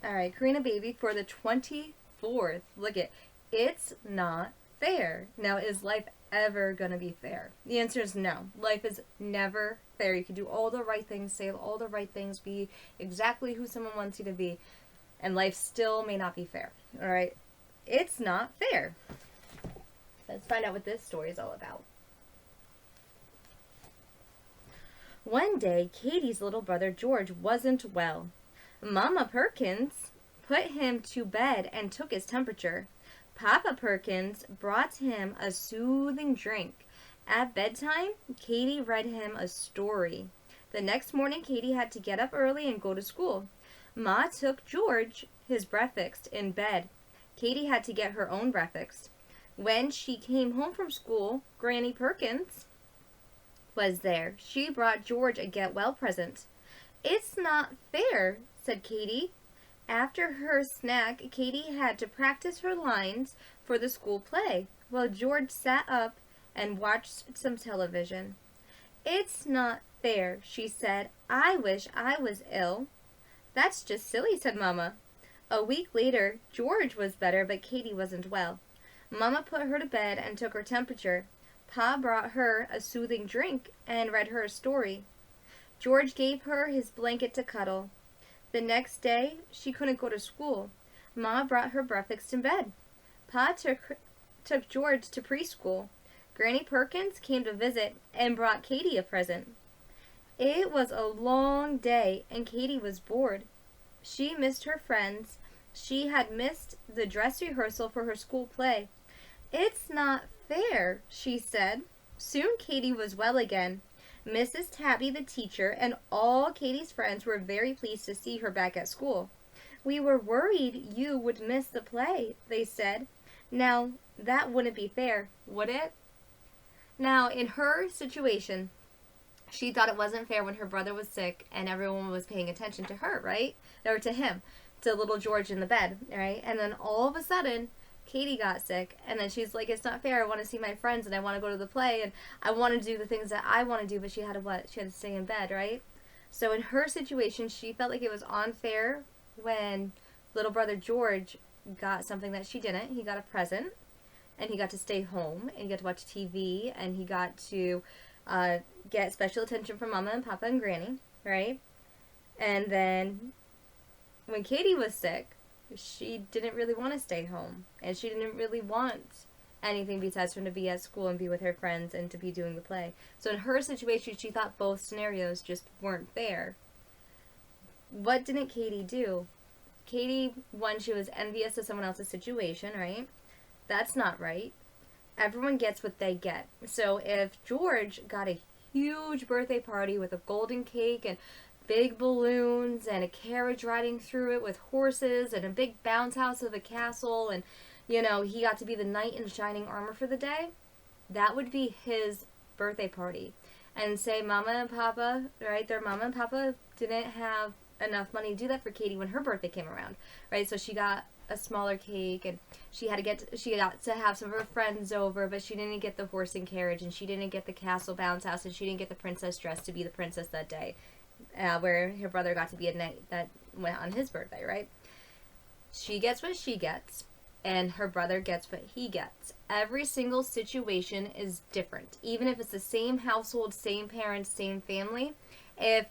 All right, Karina baby for the 24th. Look at it's not fair. Now, is life ever going to be fair? The answer is no. Life is never fair. You can do all the right things, say all the right things, be exactly who someone wants you to be, and life still may not be fair. All right? It's not fair. Let's find out what this story is all about. One day, Katie's little brother George wasn't well. Mama Perkins put him to bed and took his temperature. Papa Perkins brought him a soothing drink. At bedtime, Katie read him a story. The next morning, Katie had to get up early and go to school. Ma took George his breakfast in bed. Katie had to get her own breakfast. When she came home from school, Granny Perkins was there. She brought George a get-well present. "It's not fair," said Katie. After her snack, Katie had to practice her lines for the school play, while George sat up and watched some television. "It's not fair," she said. "I wish I was ill." "That's just silly," said Mama. A week later, George was better, but Katie wasn't well. Mama put her to bed and took her temperature. Pa brought her a soothing drink and read her a story. George gave her his blanket to cuddle. The next day, she couldn't go to school. Ma brought her breakfast in bed. Pa took George to preschool. Granny Perkins came to visit and brought Katie a present. It was a long day, and Katie was bored. She missed her friends. She had missed the dress rehearsal for her school play. "It's not fair," she said. Soon Katie was well again. Mrs. Tabby, the teacher, and all Katie's friends were very pleased to see her back at school. "We were worried you would miss the play," they said. Now, that wouldn't be fair, would it? Now, in her situation, she thought it wasn't fair when her brother was sick and everyone was paying attention to her, right? Or to him, to little George in the bed, right? And then all of a sudden, Katie got sick, and then she's like, "It's not fair. I want to see my friends, and I want to go to the play, and I want to do the things that I want to do," but she had to what? She had to stay in bed, right? So in her situation, she felt like it was unfair when little brother George got something that she didn't. He got a present, and he got to stay home, and he got to watch TV, and he got to get special attention from Mama and Papa and Granny, right? And then when Katie was sick, she didn't really want to stay home, and she didn't really want anything besides from to be at school and be with her friends and to be doing the play. So in her situation, she thought both scenarios just weren't fair. What didn't Katie do? Katie, one, she was envious of someone else's situation, right? That's not right. Everyone gets what they get. So if George got a huge birthday party with a golden cake and big balloons and a carriage riding through it with horses and a big bounce house of a castle, and he got to be the knight in shining armor for the day, that would be his birthday party. And say Mama and Papa, right, their Mama and Papa didn't have enough money to do that for Katie when her birthday came around, right? So she got a smaller cake, and she got to have some of her friends over, but she didn't get the horse and carriage, and she didn't get the castle bounce house, and she didn't get the princess dress to be the princess that day. Where her brother got to be a knight that went on his birthday, right? She gets what she gets, and her brother gets what he gets. Every single situation is different. Even if it's the same household, same parents, same family, if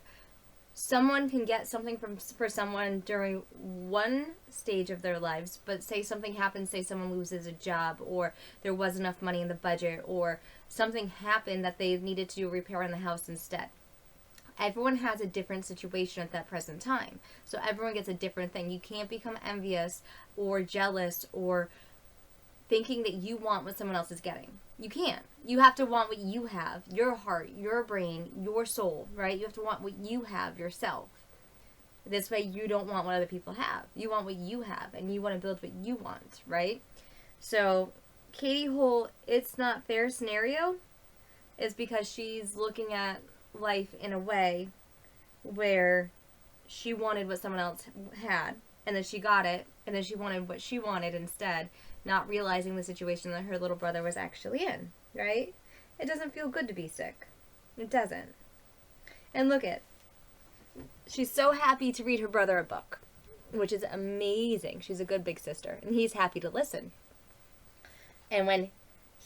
someone can get something for someone during one stage of their lives, but say something happens, say someone loses a job, or there was enough money in the budget, or something happened that they needed to do a repair on the house instead. Everyone has a different situation at that present time. So everyone gets a different thing. You can't become envious or jealous or thinking that you want what someone else is getting. You can't. You have to want what you have. Your heart, your brain, your soul, right? You have to want what you have yourself. This way you don't want what other people have. You want what you have, and you want to build what you want, right? So Katie Hull, it's not fair scenario is because she's looking at life in a way where she wanted what someone else had, and then she got it, and then she wanted what she wanted instead, not realizing the situation that her little brother was actually in, right? It doesn't feel good to be sick. It doesn't. And look at, she's so happy to read her brother a book. which is amazing. She's a good big sister, and he's happy to listen. And when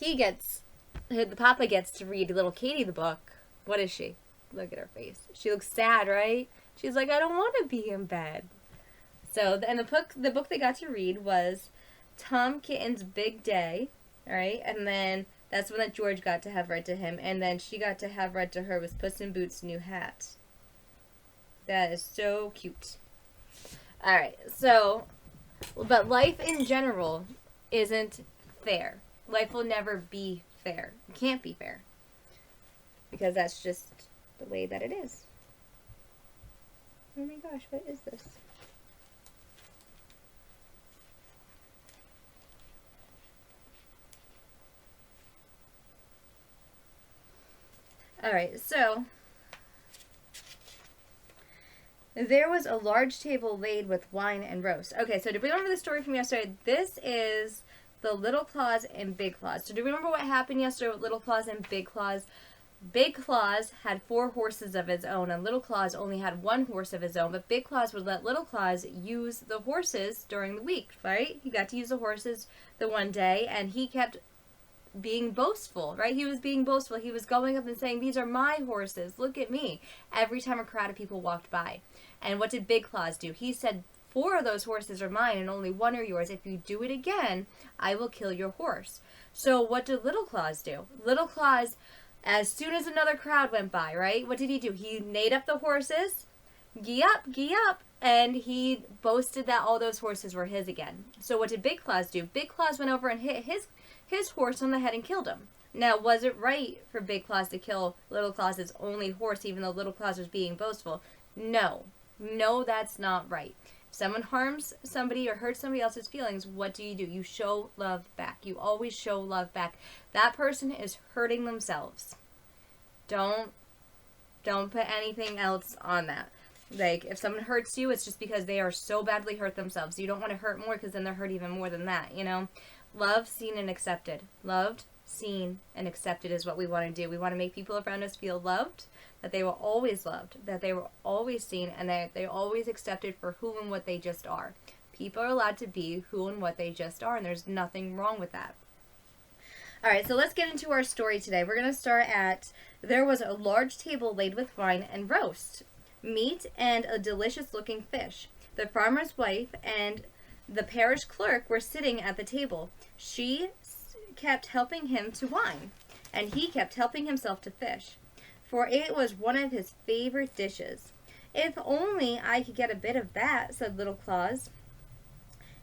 the papa gets to read little Katie the book, what is she? Look at her face. She looks sad, right? She's like, I don't want to be in bed. So, and the book they got to read was Tom Kitten's Big Day, all right? And then that's one that George got to have read to him, and then she got to have read to her was Puss in Boots' New Hat. That is so cute. All right, so, but life in general isn't fair. Life will never be fair. It can't be fair. Because that's just the way that it is. Oh my gosh, what is this? Alright, so there was a large table laid with wine and roast. Okay, so do we remember the story from yesterday? This is the Little Claus and Big Claus. So do you remember what happened yesterday with Little Claus and Big Claus? Big Claus had 4 horses of his own, and Little Claus only had 1 horse of his own, but Big Claus would let Little Claus use the horses during the week, right? He got to use the horses the one day, and he kept being boastful, right? He was being boastful. He was going up and saying, these are my horses, look at me, every time a crowd of people walked by. And what did Big Claus do? He said, 4 of those horses are mine and only 1 are yours. If you do it again, I will kill your horse. So what did Little Claus do? Little Claus, as soon as another crowd went by, right? What did he do? He neighed up the horses, gee up, and he boasted that all those horses were his again. So what did Big Claus do? Big Claus went over and hit his horse on the head and killed him. Now, was it right for Big Claus to kill Little Claus's only horse, even though Little Claus was being boastful? No. No, that's not right. If someone harms somebody or hurts somebody else's feelings, what do? You show love back. You always show love back. That person is hurting themselves. Don't put anything else on that. Like, if someone hurts you, it's just because they are so badly hurt themselves. You don't want to hurt more because then they're hurt even more than that, you know? Loved, seen, and accepted. Loved, seen, and accepted is what we want to do. We want to make people around us feel loved, that they were always loved, that they were always seen, and that they always accepted for who and what they just are. People are allowed to be who and what they just are, and there's nothing wrong with that. Alright, so let's get into our story today. We're going to start at, there was a large table laid with wine and roast, meat, and a delicious-looking fish. The farmer's wife and the parish clerk were sitting at the table. She kept helping him to wine, and he kept helping himself to fish, for it was one of his favorite dishes. If only I could get a bit of that, said Little Claus,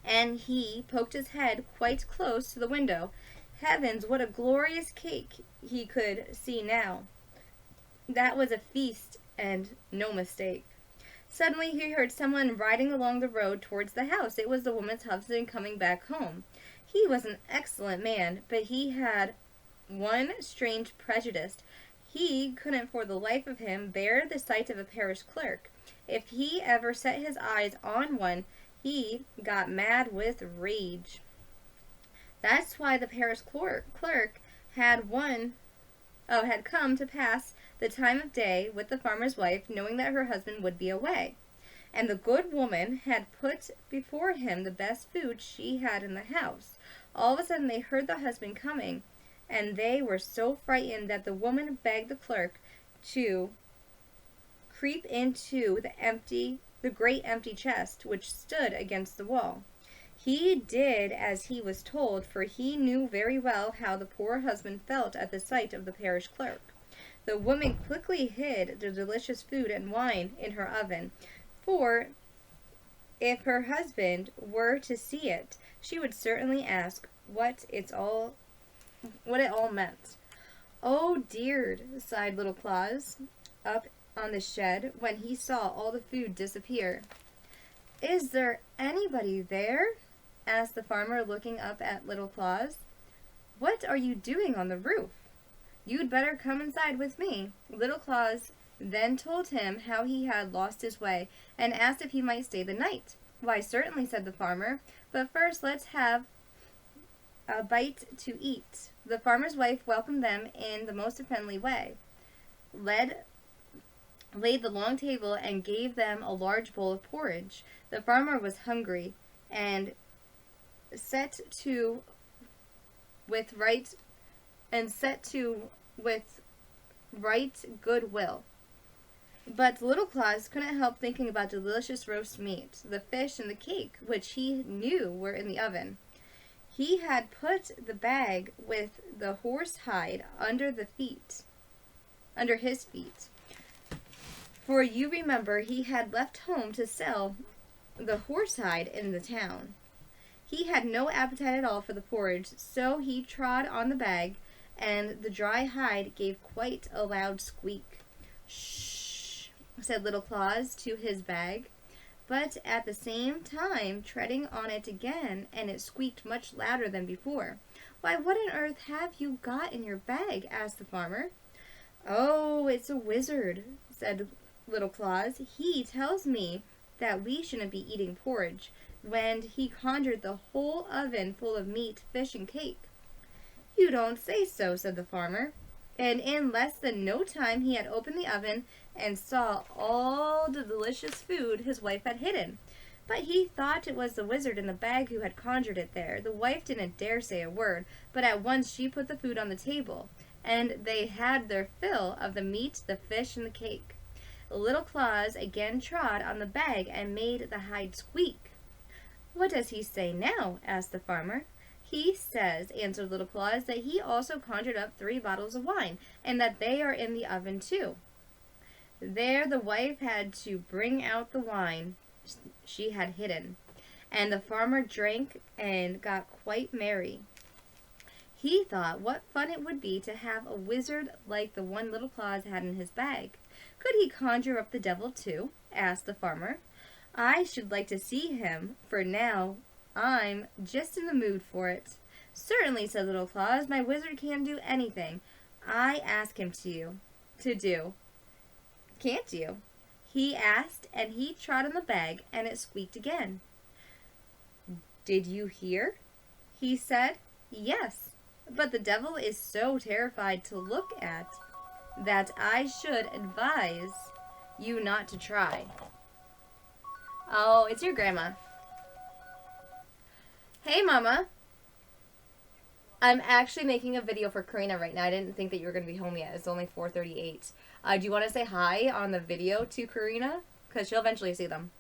and he poked his head quite close to the window. Heavens, what a glorious cake he could see now. That was a feast, and no mistake. Suddenly he heard someone riding along the road towards the house. It was the woman's husband coming back home. He was an excellent man, but he had one strange prejudice. He couldn't for the life of him bear the sight of a parish clerk. If he ever set his eyes on one, he got mad with rage. That's why the parish clerk had come to pass the time of day with the farmer's wife, knowing that her husband would be away. And the good woman had put before him the best food she had in the house. All of a sudden they heard the husband coming, and they were so frightened that the woman begged the clerk to creep into the great empty chest which stood against the wall. He did as he was told, for he knew very well how the poor husband felt at the sight of the parish clerk. The woman quickly hid the delicious food and wine in her oven, for if her husband were to see it, she would certainly ask what it all meant. Oh dear, sighed Little Claus, up on the shed when he saw all the food disappear. Is there anybody there? Asked the farmer, looking up at Little Claus. What are you doing on the roof? You'd better come inside with me. Little Claus then told him how he had lost his way, and asked if he might stay the night. Why, certainly, said the farmer, but first let's have a bite to eat. The farmer's wife welcomed them in the most friendly way, led laid the long table, and gave them a large bowl of porridge. The farmer was hungry and set to with right and set to with right good will. But Little Claus couldn't help thinking about the delicious roast meat, the fish, and the cake, which he knew were in the oven. He had put the bag with the horse hide under his feet. For you remember he had left home to sell the horse hide in the town. He had no appetite at all for the porridge, so he trod on the bag, and the dry hide gave quite a loud squeak. "Shh," said Little Claus to his bag, but at the same time treading on it again, and it squeaked much louder than before. "Why, what on earth have you got in your bag?" asked the farmer. "Oh, it's a wizard," said Little Claus. "He tells me that we shouldn't be eating porridge, when he conjured the whole oven full of meat, fish, and cake." "You don't say so," said the farmer. And in less than no time he had opened the oven and saw all the delicious food his wife had hidden. But he thought it was the wizard in the bag who had conjured it there. The wife didn't dare say a word, but at once she put the food on the table, and they had their fill of the meat, the fish, and the cake. Little Claus again trod on the bag and made the hide squeak. "What does he say now?" asked the farmer. "He says," answered Little Claus, "that he also conjured up 3 bottles of wine, and that they are in the oven too." There the wife had to bring out the wine she had hidden, and the farmer drank and got quite merry. He thought what fun it would be to have a wizard like the one Little Claus had in his bag. "Could he conjure up the devil too?" asked the farmer. "I should like to see him, for now I'm just in the mood for it." "Certainly," said Little Claus, "my wizard can do anything I ask him to do. Can't you?" he asked, and he trod on the bag, and it squeaked again. "Did you hear?" he said. "Yes, but the devil is so terrified to look at that I should advise you not to try." Oh, it's your grandma. Hey, Mama. I'm actually making a video for Karina right now. I didn't think that you were going to be home yet. It's only 4:38. Do you want to say hi on the video to Karina? Because she'll eventually see them.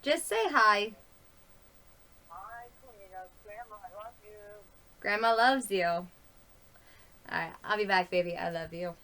Just say hi. Hi, Karina. Grandma, I love you. Grandma loves you. Alright, I'll be back, baby. I love you.